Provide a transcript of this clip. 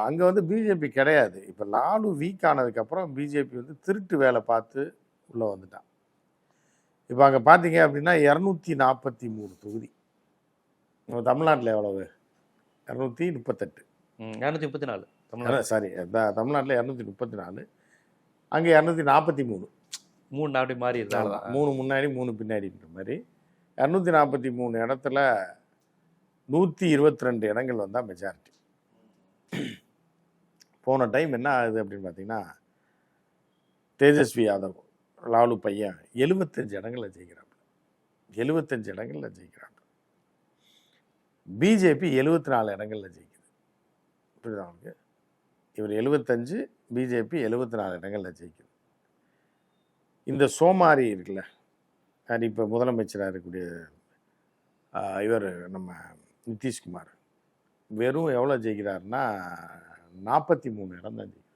அங்கே வந்து பிஜேபி கிடையாது. இப்போ லாலு வீக் ஆனதுக்கப்புறம் பிஜேபி வந்து திருட்டு வேலை பார்த்து உள்ளே வந்துட்டான். இப்போ அங்கே பார்த்தீங்க அப்படின்னா 243 தொகுதி. நம்ம தமிழ்நாட்டில் எவ்வளவு? 238. 234 சாரி, தமிழ்நாட்டில் 234, அங்கே 243. 3 அப்படி மாறி இருந்தாலும் 3 முன்னாடி 3 பின்னாடின்ற மாதிரி 243 இடத்துல 122 இடங்கள் வந்தால் மெஜாரிட்டி. போன டைம் என்ன ஆகுது அப்படின்னு பார்த்தீங்கன்னா, தேஜஸ்வி யாதவ் லாலு பையன் 75 இடங்களில் ஜெயிக்கிறாங்க. 75 இடங்களில் ஜெயிக்கிறாங்க. பிஜேபி 74 இடங்களில் ஜெயிக்குது. புரியுதா அவனுக்கு? இவர் 75, பிஜேபி 74 இடங்களில் ஜெயிக்குது. இந்த சோமாரி இருக்குல்ல, அது இப்போ முதலமைச்சராக இருக்கக்கூடிய இவர் நம்ம நிதிஷ்குமார், வெறும் எவ்வளோ ஜெயிக்கிறாருன்னா 43 இடம் தான் ஜெயிக்கிறார்.